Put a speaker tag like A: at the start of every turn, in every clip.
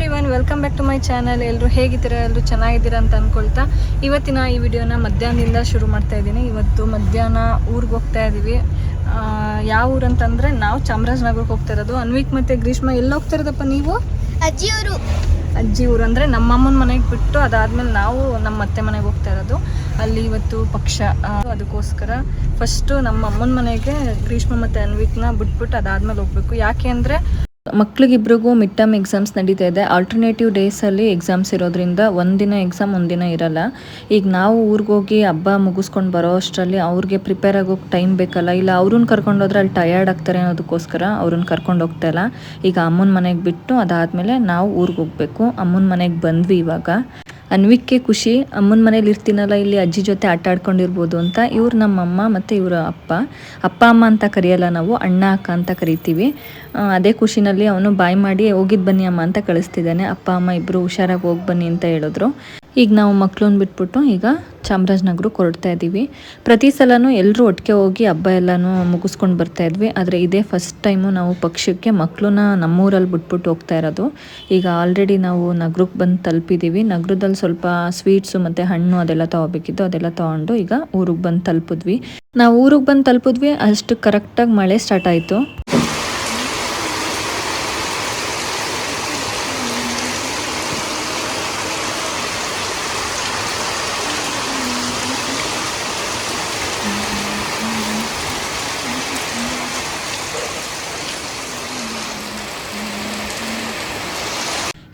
A: Everyone, welcome back to my channel. ಎಲ್ಲರೂ ಹೇಗಿದ್ದೀರಾ? ಎಲ್ಲರೂ ಚೆನ್ನಾಗಿದ್ದೀರಾ ಅಂತ ಅಂದ್ಕೊಳ್ತಾ ಇವತ್ತಿನ ಈ ವಿಡಿಯೋನ ಮಧ್ಯಾಹ್ನದಿಂದ ಶುರು ಮಾಡ್ತಾ ಇದ್ದೀನಿ. ಇವತ್ತು ಮಧ್ಯಾಹ್ನ ಊರಿಗೆ ಹೋಗ್ತಾ ಇದ್ದೀವಿ. ಯಾವ ಊರು ಅಂತಂದರೆ ನಾವು ಚಾಮರಾಜನಗರಕ್ಕೆ ಹೋಗ್ತಾ ಇರೋದು. ಅನ್ವಿಕ್ ಮತ್ತು ಗ್ರೀಷ್ಮ ಎಲ್ಲಿ ಹೋಗ್ತಾ ಇರೋದಪ್ಪ ನೀವು? ಅಜ್ಜಿ ಊರು ಅಂದರೆ ನಮ್ಮಮ್ಮನ ಮನೆಗೆ ಬಿಟ್ಟು ಅದಾದಮೇಲೆ ನಾವು ನಮ್ಮ ಅತ್ತೆ ಮನೆಗೆ ಹೋಗ್ತಾ ಇರೋದು. ಅಲ್ಲಿ ಇವತ್ತು ಪಕ್ಷ, ಅದಕ್ಕೋಸ್ಕರ ಫಸ್ಟು ನಮ್ಮ ಅಮ್ಮನ ಮನೆಗೆ ಗ್ರೀಷ್ಮ ಮತ್ತು ಅನ್ವಿಕ್ನ ಬಿಟ್ಬಿಟ್ಟು ಅದಾದಮೇಲೆ ಹೋಗಬೇಕು. ಯಾಕೆ ಅಂದರೆ ಮಕ್ಳಿಗಿಬ್ರಿಗೂ ಮಿಡ್ ಟರ್ಮ್ ಎಕ್ಸಾಮ್ಸ್ ನಡೀತಾ ಇದೆ. ಆಲ್ಟರ್ನೇಟಿವ್ ಡೇಸಲ್ಲಿ ಎಕ್ಸಾಮ್ಸ್ ಇರೋದ್ರಿಂದ ಒಂದಿನ ಎಕ್ಸಾಮ್ ಒಂದಿನ ಇರಲ್ಲ. ಈಗ ನಾವು ಊರಿಗೆ ಹೋಗಿ ಹಬ್ಬ ಮುಗಿಸ್ಕೊಂಡು ಬರೋ ಅಷ್ಟರಲ್ಲಿ ಅವ್ರಿಗೆ ಪ್ರಿಪೇರ್ ಆಗೋಕ್ಕೆ ಟೈಮ್ ಬೇಕಲ್ಲ. ಇಲ್ಲ ಅವ್ರನ್ನ ಕರ್ಕೊಂಡು ಹೋದ್ರೆ ಅಲ್ಲಿ ಟಯರ್ಡ್ ಆಗ್ತಾರೆ ಅನ್ನೋದಕ್ಕೋಸ್ಕರ ಅವ್ರನ್ನ ಕರ್ಕೊಂಡು ಹೋಗ್ತಾ ಇಲ್ಲ. ಈಗ ಅಮ್ಮನ ಮನೆಗೆ ಬಿಟ್ಟು ಅದಾದಮೇಲೆ ನಾವು ಊರಿಗೆ ಹೋಗಬೇಕು. ಅಮ್ಮನ ಮನೆಗೆ ಬಂದ್ವಿ ಇವಾಗ. ಅನ್ವಿಕ್ಗೆ ಖುಷಿ, ಅಮ್ಮನ ಮನೇಲಿ ಇರ್ತೀನಲ್ಲ, ಇಲ್ಲಿ ಅಜ್ಜಿ ಜೊತೆ ಆಟ ಆಡ್ಕೊಂಡಿರ್ಬೋದು ಅಂತ. ಇವ್ರು ನಮ್ಮಮ್ಮ ಮತ್ತು ಇವರ ಅಪ್ಪ ಅಮ್ಮ ಅಂತ ಕರೆಯಲ್ಲ, ನಾವು ಅಣ್ಣ ಅಕ್ಕ ಅಂತ ಕರಿತೀವಿ. ಅದೇ ಖುಷಿನಲ್ಲಿ ಅವನು ಬಾಯ್ ಮಾಡಿ ಹೋಗಿದ್ದು ಬನ್ನಿ ಅಮ್ಮ ಅಂತ ಕಳಿಸ್ತಿದ್ದಾನೆ. ಅಪ್ಪ ಅಮ್ಮ ಇಬ್ಬರು ಹುಷಾರಾಗಿ ಹೋಗಿ ಬನ್ನಿ ಅಂತ ಹೇಳಿದ್ರು. ಈಗ ನಾವು ಮಕ್ಳನ್ನ ಬಿಟ್ಬಿಟ್ಟು ಈಗ ಚಾಮರಾಜನಗರಕ್ಕೆ ಹೊರಡ್ತಾ ಇದ್ದೀವಿ. ಪ್ರತಿ ಸಲನೂ ಎಲ್ಲರೂ ಒಟ್ಟಿಗೆ ಹೋಗಿ ಹಬ್ಬ ಎಲ್ಲನೂ ಮುಗಿಸ್ಕೊಂಡು ಬರ್ತಾ ಇದ್ವಿ. ಆದರೆ ಇದೇ ಫಸ್ಟ್ ಟೈಮು ನಾವು ಪಕ್ಷಕ್ಕೆ ಮಕ್ಕಳನ್ನ ನಮ್ಮೂರಲ್ಲಿ ಬಿಟ್ಬಿಟ್ಟು ಹೋಗ್ತಾ ಇರೋದು. ಈಗ ಆಲ್ರೆಡಿ ನಾವು ನಗರಕ್ಕೆ ಬಂದು ತಲುಪಿದ್ದೀವಿ. ನಗರದಲ್ಲಿ ಸ್ವಲ್ಪ ಸ್ವೀಟ್ಸು ಮತ್ತು ಹಣ್ಣು ಅದೆಲ್ಲ ತೊಗೋಬೇಕಿತ್ತು, ಅದೆಲ್ಲ ತೊಗೊಂಡು ಈಗ ಊರಿಗೆ ಬಂದು ತಲುಪಿದ್ವಿ. ನಾವು ಊರಿಗೆ ಬಂದು ತಲುಪಿದ್ವಿ, ಅಷ್ಟು ಕರೆಕ್ಟಾಗಿ ಮಳೆ ಸ್ಟಾರ್ಟ್ ಆಯಿತು.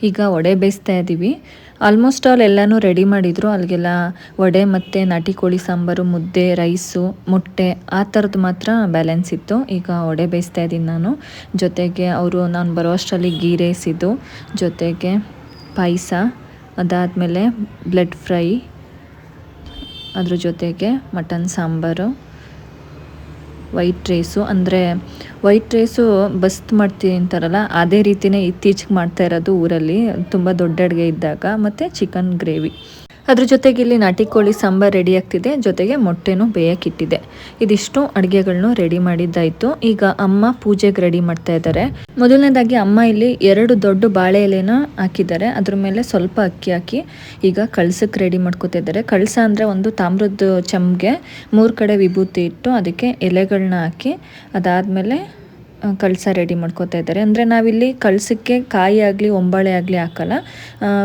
A: ಈಗ ವಡೆ ಬೇಯಿಸ್ತಾ ಇದ್ದೀವಿ. ಆಲ್ಮೋಸ್ಟ್ ಆಲ್ ಎಲ್ಲನೂ ರೆಡಿ ಮಾಡಿದರು. ಅಲ್ಲಿಗೆಲ್ಲ ವಡೆ ಮತ್ತು ನಾಟಿ ಕೋಳಿ ಸಾಂಬಾರು, ಮುದ್ದೆ, ರೈಸು, ಮೊಟ್ಟೆ ಆ ಥರದ್ದು ಮಾತ್ರ ಬ್ಯಾಲೆನ್ಸ್ ಇತ್ತು. ಈಗ ವಡೆ ಬೇಯಿಸ್ತಾ ಇದ್ದೀನಿ ನಾನು. ಜೊತೆಗೆ ನಾನು ಬರೋ ಅಷ್ಟರಲ್ಲಿ ಗೀ ರೈಸ್ ಇದು, ಜೊತೆಗೆ ಪಾಯಸ, ಅದಾದಮೇಲೆ ಬ್ಲೆಡ್ ಫ್ರೈ, ಅದ್ರ ಜೊತೆಗೆ ಮಟನ್ ಸಾಂಬಾರು, ವೈಟ್ ರೈಸು. ಅಂದರೆ ವೈಟ್ ರೈಸು ಬಸ್ತ್ ಮಾಡ್ತೀನಿ ಅಂತಾರಲ್ಲ, ಅದೇ ರೀತಿಯೇ ಇತ್ತೀಚೆಗೆ ಮಾಡ್ತಾ ಇರೋದು ಊರಲ್ಲಿ, ತುಂಬ ದೊಡ್ಡ ಅಡುಗೆ ಇದ್ದಾಗ. ಮತ್ತು ಚಿಕನ್ ಗ್ರೇವಿ, ಅದ್ರ ಜೊತೆಗೆ ಇಲ್ಲಿ ನಾಟಿ ಕೋಳಿ ಸಾಂಬಾರು ರೆಡಿ ಆಗ್ತಿದೆ, ಜೊತೆಗೆ ಮೊಟ್ಟೆನೂ ಬೇಯಕ್ಕಿಟ್ಟಿದೆ. ಇದಿಷ್ಟು ಅಡುಗೆಗಳನ್ನೂ ರೆಡಿ ಮಾಡಿದ್ದಾಯಿತು. ಈಗ ಅಮ್ಮ ಪೂಜೆಗೆ ರೆಡಿ ಮಾಡ್ತಾ ಇದ್ದಾರೆ. ಮೊದಲನೇದಾಗಿ ಅಮ್ಮ ಇಲ್ಲಿ 2 ದೊಡ್ಡ ಬಾಳೆ ಎಲೆನ ಹಾಕಿದ್ದಾರೆ. ಅದ್ರ ಮೇಲೆ ಸ್ವಲ್ಪ ಅಕ್ಕಿ ಹಾಕಿ ಈಗ ಕಳಸಕ್ಕೆ ರೆಡಿ ಮಾಡ್ಕೊತಾ ಇದ್ದಾರೆ. ಕಳಸ ಅಂದರೆ ಒಂದು ತಾಮ್ರದ ಚಮ್ಗೆ 3 ಕಡೆ ವಿಭೂತಿ ಇಟ್ಟು ಅದಕ್ಕೆ ಎಲೆಗಳನ್ನ ಹಾಕಿ ಅದಾದಮೇಲೆ ಕಳಸ ರೆಡಿ ಮಾಡ್ಕೋತಾ ಇದ್ದಾರೆ. ಅಂದರೆ ನಾವಿಲ್ಲಿ ಕಳಸಕ್ಕೆ ಕಾಯಿ ಆಗಲಿ ಒಂಬಾಳೆ ಆಗಲಿ ಹಾಕಲ್ಲ,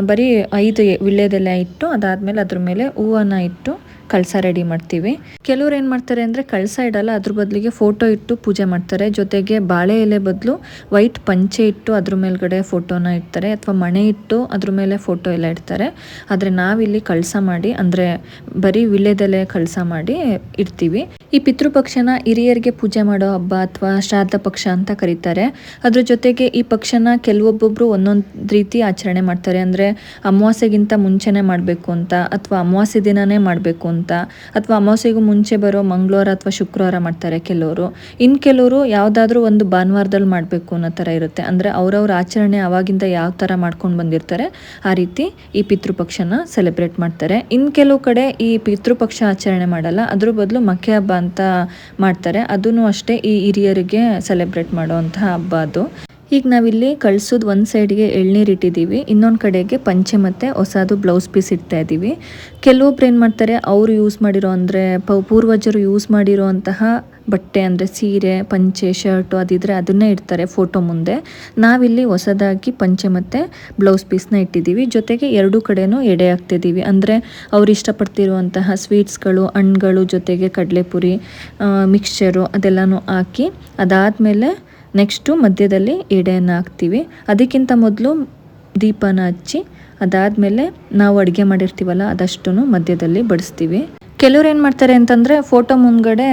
A: ಬರೀ 5 ವಿಳ್ಯದೆಲೆ ಇಟ್ಟು ಅದಾದಮೇಲೆ ಅದ್ರ ಮೇಲೆ ಹೂವನ್ನು ಇಟ್ಟು ಕಳಸ ರೆಡಿ ಮಾಡ್ತೀವಿ. ಕೆಲವ್ರು ಏನು ಮಾಡ್ತಾರೆ ಅಂದರೆ ಕಳಸ ಇಡಲ್ಲ, ಅದ್ರ ಬದಲಿಗೆ ಫೋಟೋ ಇಟ್ಟು ಪೂಜೆ ಮಾಡ್ತಾರೆ. ಜೊತೆಗೆ ಬಾಳೆ ಎಲೆ ಬದಲು ವೈಟ್ ಪಂಚೆ ಇಟ್ಟು ಅದ್ರ ಮೇಲ್ಗಡೆ ಫೋಟೋನ ಇಡ್ತಾರೆ, ಅಥವಾ ಮಣೆ ಇಟ್ಟು ಅದ್ರ ಮೇಲೆ ಫೋಟೋ ಎಲ್ಲ ಇಡ್ತಾರೆ. ಆದರೆ ನಾವಿಲ್ಲಿ ಕಳಸ ಮಾಡಿ, ಅಂದರೆ ಬರೀ ವಿಳ್ಯದೆಲೆ ಕಳಸ ಮಾಡಿ ಇಡ್ತೀವಿ. ಈ ಪಿತೃಪಕ್ಷನ ಹಿರಿಯರಿಗೆ ಪೂಜೆ ಮಾಡೋ ಹಬ್ಬ ಅಥವಾ ಶ್ರಾದ್ದ ಪಕ್ಷ ಅಂತ ಕರೀತಾರೆ. ಅದ್ರ ಜೊತೆಗೆ ಈ ಪಕ್ಷನ ಕೆಲವೊಬ್ಬೊಬ್ರು ಒಂದೊಂದು ರೀತಿ ಆಚರಣೆ ಮಾಡ್ತಾರೆ. ಅಂದರೆ ಅಮಾವಾಸ್ಯೆಗಿಂತ ಮುಂಚೆನೇ ಮಾಡಬೇಕು ಅಂತ, ಅಥವಾ ಅಮಾವಾಸ್ಯೆ ದಿನನೇ ಮಾಡಬೇಕು ಅಂತ, ಅಥವಾ ಅಮಾವಾಸ್ಯೆಗೂ ಮುಂಚೆ ಬರೋ ಮಂಗಳವಾರ ಅಥವಾ ಶುಕ್ರವಾರ ಮಾಡ್ತಾರೆ ಕೆಲವರು. ಇನ್ನು ಕೆಲವರು ಯಾವುದಾದ್ರೂ ಒಂದು ಭಾನುವಾರದಲ್ಲಿ ಮಾಡಬೇಕು ಅನ್ನೋ ಥರ ಇರುತ್ತೆ. ಅಂದರೆ ಅವ್ರವ್ರ ಆಚರಣೆ ಆವಾಗಿಂದ ಯಾವ ಥರ ಮಾಡ್ಕೊಂಡು ಬಂದಿರ್ತಾರೆ ಆ ರೀತಿ ಈ ಪಿತೃಪಕ್ಷನ ಸೆಲೆಬ್ರೇಟ್ ಮಾಡ್ತಾರೆ. ಇನ್ನು ಕೆಲವು ಕಡೆ ಈ ಪಿತೃಪಕ್ಷ ಆಚರಣೆ ಮಾಡಲ್ಲ, ಅದ್ರ ಬದಲು ಮಕ್ಕೆ ಹಬ್ಬ ಅಂತ ಮಾಡ್ತಾರೆ. ಅದೂ ಅಷ್ಟೇ ಈ ಹಿರಿಯರಿಗೆ ಸೆಲೆಬ್ರೇಟ್ ಮಾಡೋವಂತಹ ಹಬ್ಬ ಅದು. ಈಗ ನಾವಿಲ್ಲಿ ಕಳ್ಸೋದು ಒಂದು ಸೈಡ್ಗೆ ಎಳ್ನೀರು ಇಟ್ಟಿದ್ದೀವಿ, ಇನ್ನೊಂದು ಕಡೆಗೆ ಪಂಚೆ ಮತ್ತು ಹೊಸದು ಬ್ಲೌಸ್ ಪೀಸ್ ಇಡ್ತಾ ಇದ್ದೀವಿ. ಕೆಲವೊಬ್ರು ಏನು ಮಾಡ್ತಾರೆ, ಅವರು ಯೂಸ್ ಮಾಡಿರೋ ಅಂದರೆ ಪೂರ್ವಜರು ಯೂಸ್ ಮಾಡಿರೋ ಅಂತಹ ಬಟ್ಟೆ ಅಂದರೆ ಸೀರೆ, ಪಂಚೆ, ಶರ್ಟು ಅದಿದ್ರೆ ಅದನ್ನೇ ಇಡ್ತಾರೆ ಫೋಟೋ ಮುಂದೆ. ನಾವಿಲ್ಲಿ ಹೊಸದಾಗಿ ಪಂಚೆ ಮತ್ತು ಬ್ಲೌಸ್ ಪೀಸ್ನ ಇಟ್ಟಿದ್ದೀವಿ. ಜೊತೆಗೆ 2 ಕಡೆನೂ ಎಡೆ ಹಾಕ್ತಿದ್ದೀವಿ. ಅಂದರೆ ಅವ್ರು ಇಷ್ಟಪಡ್ತಿರುವಂತಹ ಸ್ವೀಟ್ಸ್ಗಳು, ಹಣ್ಣುಗಳು, ಜೊತೆಗೆ ಕಡಲೆಪುರಿ, ಮಿಕ್ಸ್ಚರು ಅದೆಲ್ಲನೂ ಹಾಕಿ ಅದಾದಮೇಲೆ ನೆಕ್ಸ್ಟು ಮಧ್ಯದಲ್ಲಿ ಎಡೆಯನ್ನು ಹಾಕ್ತೀವಿ. ಅದಕ್ಕಿಂತ ಮೊದಲು ದೀಪನ ಹಚ್ಚಿ ಅದಾದಮೇಲೆ ನಾವು ಅಡುಗೆ ಮಾಡಿರ್ತೀವಲ್ಲ ಅದಷ್ಟು ಮಧ್ಯದಲ್ಲಿ ಬಡಿಸ್ತೀವಿ. ಕೆಲವ್ರು ಏನು ಮಾಡ್ತಾರೆ ಅಂತಂದರೆ ಫೋಟೋ ಮುಂದ್ಗಡೆ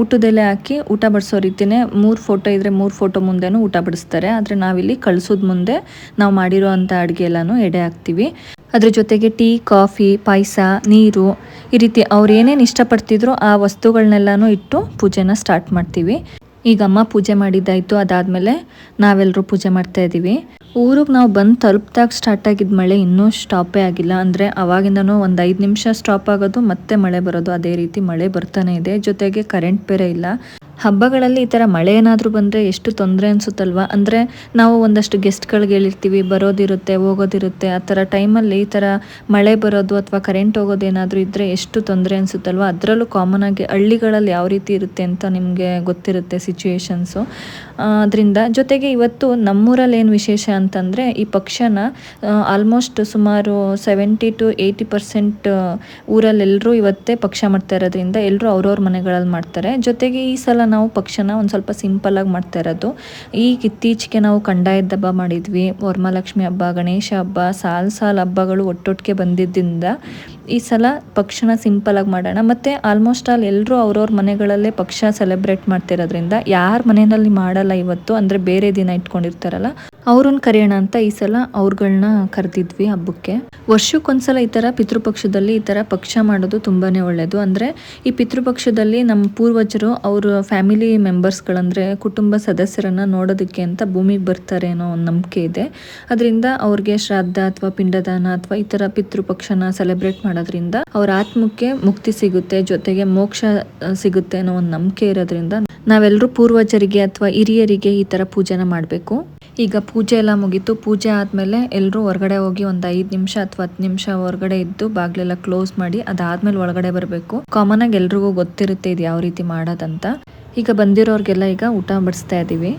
A: ಊಟದೆಲೆ ಹಾಕಿ ಊಟ ಬಡಿಸೋ ರೀತಿಯೇ 3 ಫೋಟೋ ಇದ್ದರೆ 3 ಫೋಟೋ ಮುಂದೆನೂ ಊಟ ಬಡಿಸ್ತಾರೆ. ಆದರೆ ನಾವಿಲ್ಲಿ ಕಳ್ಸೋದು ಮುಂದೆ ನಾವು ಮಾಡಿರೋ ಅಂಥ ಅಡುಗೆ ಎಲ್ಲನೂ ಎಡೆ ಹಾಕ್ತೀವಿ. ಅದ್ರ ಜೊತೆಗೆ ಟೀ, ಕಾಫಿ, ಪಾಯಸ, ನೀರು, ಈ ರೀತಿ ಅವ್ರು ಏನೇನು ಇಷ್ಟಪಡ್ತಿದ್ರು ಆ ವಸ್ತುಗಳನ್ನೆಲ್ಲನೂ ಇಟ್ಟು ಪೂಜೆನ ಸ್ಟಾರ್ಟ್ ಮಾಡ್ತೀವಿ. ಈಗ ಅಮ್ಮ ಪೂಜೆ ಮಾಡಿದ್ದಾಯಿತು, ಅದಾದಮೇಲೆ ನಾವೆಲ್ಲರೂ ಪೂಜೆ ಮಾಡ್ತಾ ಇದ್ದೀವಿ. ಊರಿಗೆ ನಾವು ಬಂದು ತಲುಪಿದಾಗ ಸ್ಟಾರ್ಟ್ ಆಗಿದ್ದ ಮಳೆ ಇನ್ನೂ ಸ್ಟಾಪೇ ಆಗಿಲ್ಲ. ಅಂದರೆ ಅವಾಗಿಂದನೂ ಒಂದು 5 ನಿಮಿಷ ಸ್ಟಾಪ್ ಆಗೋದು, ಮತ್ತೆ ಮಳೆ ಬರೋದು, ಅದೇ ರೀತಿ ಮಳೆ ಬರ್ತಾನೆ ಇದೆ. ಜೊತೆಗೆ ಕರೆಂಟ್ ಬೇರೆ ಇಲ್ಲ. ಹಬ್ಬಗಳಲ್ಲಿ ಈ ಥರ ಮಳೆ ಏನಾದರೂ ಬಂದರೆ ಎಷ್ಟು ತೊಂದರೆ ಅನಿಸುತ್ತಲ್ವ. ಅಂದರೆ ನಾವು ಒಂದಷ್ಟು ಗೆಸ್ಟ್ಗಳಿಗೆ ಹೇಳಿರ್ತೀವಿ, ಬರೋದಿರುತ್ತೆ ಹೋಗೋದಿರುತ್ತೆ. ಆ ಥರ ಟೈಮಲ್ಲಿ ಈ ಥರ ಮಳೆ ಬರೋದು ಅಥವಾ ಕರೆಂಟ್ ಹೋಗೋದೇನಾದರೂ ಇದ್ದರೆ ಎಷ್ಟು ತೊಂದರೆ ಅನಿಸುತ್ತಲ್ವ. ಅದರಲ್ಲೂ ಕಾಮನ್ ಆಗಿ ಹಳ್ಳಿಗಳಲ್ಲಿ ಯಾವ ರೀತಿ ಇರುತ್ತೆ ಅಂತ ನಿಮಗೆ ಗೊತ್ತಿರುತ್ತೆ ಸಿಚುವೇಶನ್ಸು. ಅದರಿಂದ ಜೊತೆಗೆ ಇವತ್ತು ನಮ್ಮೂರಲ್ಲಿ ಏನು ವಿಶೇಷ ಅಂತಂದರೆ ಈ ಪಕ್ಷನ ಆಲ್ಮೋಸ್ಟ್ ಸುಮಾರು 70-80% ಊರಲ್ಲೆಲ್ಲರೂ ಇವತ್ತೇ ಪಕ್ಷ ಮಾಡ್ತಾ ಇರೋದ್ರಿಂದ ಎಲ್ಲರೂ ಅವ್ರವ್ರ ಮನೆಗಳಲ್ಲಿ ಮಾಡ್ತಾರೆ. ಜೊತೆಗೆ ಈ ಸಲ ನಾವು ಪಕ್ಷನ ಒಂದು ಸ್ವಲ್ಪ ಸಿಂಪಲ್ಲಾಗಿ ಮಾಡ್ತಾ ಇರೋದು. ಈಗ ಇತ್ತೀಚೆಗೆ ನಾವು ಕಂಡಾಯದ ಹಬ್ಬ ಮಾಡಿದ್ವಿ, ವರಮಹಾಲಕ್ಷ್ಮಿ ಹಬ್ಬ, ಗಣೇಶ ಹಬ್ಬ, ಸಾಲು ಹಬ್ಬಗಳು ಒಟ್ಟೊಟ್ಟಿಗೆ ಬಂದಿದ್ದರಿಂದ ಈ ಸಲ ಪಕ್ಷನ ಸಿಂಪಲಾಗಿ ಮಾಡೋಣ. ಮತ್ತು ಆಲ್ಮೋಸ್ಟ್ ಎಲ್ಲರೂ ಅವ್ರವ್ರ ಮನೆಗಳಲ್ಲೇ ಪಕ್ಷ ಸೆಲೆಬ್ರೇಟ್ ಮಾಡ್ತಿರೋದ್ರಿಂದ ಯಾರ ಮನೆಯಲ್ಲಿ ಮಾಡಲ್ಲ ಇವತ್ತು, ಅಂದರೆ ಬೇರೆ ದಿನ ಇಟ್ಕೊಂಡಿರ್ತಾರಲ್ಲ ಅವ್ರನ್ನ ಕರೆಯೋಣ ಅಂತ ಈ ಸಲ ಅವ್ರುಗಳನ್ನ ಕರೆದಿದ್ವಿ ಹಬ್ಬಕ್ಕೆ. ವರ್ಷಕ್ಕೊಂದ್ಸಲ ಈ ಥರ ಪಿತೃಪಕ್ಷದಲ್ಲಿ ಈ ಥರ ಪಕ್ಷ ಮಾಡೋದು ತುಂಬಾ ಒಳ್ಳೆಯದು. ಅಂದರೆ ಈ ಪಿತೃಪಕ್ಷದಲ್ಲಿ ನಮ್ಮ ಪೂರ್ವಜರು ಅವ್ರ ಫ್ಯಾಮಿಲಿ ಮೆಂಬರ್ಸ್ಗಳಂದರೆ ಕುಟುಂಬ ಸದಸ್ಯರನ್ನು ನೋಡೋದಕ್ಕೆ ಅಂತ ಭೂಮಿಗೆ ಬರ್ತಾರೆ ಅನ್ನೋ ಒಂದು ನಂಬಿಕೆ ಇದೆ. ಅದರಿಂದ ಅವ್ರಿಗೆ ಶ್ರಾದ್ದ ಅಥವಾ ಪಿಂಡದಾನ ಅಥವಾ ಈ ಥರ ಪಿತೃಪಕ್ಷನ ಸೆಲೆಬ್ರೇಟ್ ಮಾಡೋದ್ರಿಂದ ಅವ್ರ ಆತ್ಮಕ್ಕೆ ಮುಕ್ತಿ ಸಿಗುತ್ತೆ, ಜೊತೆಗೆ ಮೋಕ್ಷ ಸಿಗುತ್ತೆ ಅನ್ನೋ ಒಂದು ನಂಬಿಕೆ ಇರೋದ್ರಿಂದ ನಾವೆಲ್ಲರೂ ಪೂರ್ವಜರಿಗೆ ಅಥವಾ ಹಿರಿಯರಿಗೆ ಈ ಥರ ಪೂಜೆನ ಮಾಡಬೇಕು. ಈಗ ಪೂಜೆ ಎಲ್ಲ ಮುಗೀತು. ಪೂಜೆ ಆದಮೇಲೆ ಎಲ್ಲರೂ ಹೊರಗಡೆ ಹೋಗಿ ಒಂದು 5 ನಿಮಿಷ ಅಥವಾ 10 ನಿಮಿಷ ಹೊರಗಡೆ ಇದ್ದು ಬಾಗಿಲೆಲ್ಲ ಕ್ಲೋಸ್ ಮಾಡಿ ಅದಾದ್ಮೇಲೆ ಒಳಗಡೆ ಬರಬೇಕು. ಕಾಮನ್ ಆಗಿ ಎಲ್ರಿಗೂ ಗೊತ್ತಿರುತ್ತೆ ಇದು ಯಾವ ರೀತಿ ಮಾಡೋದಂತ. ಈಗ ಬಂದಿರೋರಿಗೆಲ್ಲ ಈಗ ಊಟ ಬಡಿಸ್ತಾ ಇದ್ದೀವಿ.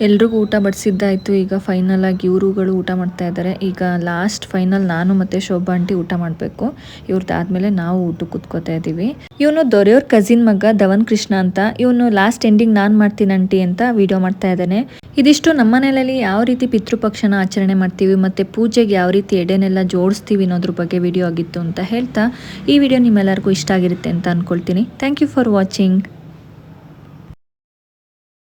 A: ಎಲ್ರಿಗೂ ಊಟ ಬಡಿಸಿದ್ದಾಯಿತು. ಈಗ ಫೈನಲ್ ಆಗಿ ಇವರುಗಳು ಊಟ ಮಾಡ್ತಾ ಇದ್ದಾರೆ. ಈಗ ಲಾಸ್ಟ್ ಫೈನಲ್ ನಾನು ಮತ್ತು ಶೋಭಾ ಆಂಟಿ ಊಟ ಮಾಡಬೇಕು. ಇವ್ರದ್ದಾದ್ಮೇಲೆ ನಾವು ಊಟಕ್ಕೆ ಕೂತ್ಕೋತಾ ಇದ್ದೀವಿ. ಇವನು ದೊರೆಯವ್ರ ಕಸಿನ್ ಮಗ ಧವನ್ ಕೃಷ್ಣ ಅಂತ. ಇವನು ಲಾಸ್ಟ್ ಎಂಡಿಂಗ್ ನಾನು ಮಾಡ್ತೀನಿ ಆಂಟಿ ಅಂತ ವಿಡಿಯೋ ಮಾಡ್ತಾ ಇದ್ದಾನೆ. ಇದಿಷ್ಟು ನಮ್ಮ ಮನೆಯಲ್ಲಿ ಯಾವ ರೀತಿ ಪಿತೃಪಕ್ಷನ ಆಚರಣೆ ಮಾಡ್ತೀವಿ ಮತ್ತು ಪೂಜೆಗೆ ಯಾವ ರೀತಿ ಎಡೆನೆಲ್ಲ ಜೋಡಿಸ್ತೀವಿ ಅನ್ನೋದ್ರ ಬಗ್ಗೆ ವಿಡಿಯೋ ಆಗಿತ್ತು ಅಂತ ಹೇಳ್ತಾ ಈ ವಿಡಿಯೋ ನಿಮ್ಮೆಲ್ಲರಿಗೂ ಇಷ್ಟ ಆಗಿರುತ್ತೆ ಅಂತ ಅಂದ್ಕೊಳ್ತೀನಿ. Thank you for watching.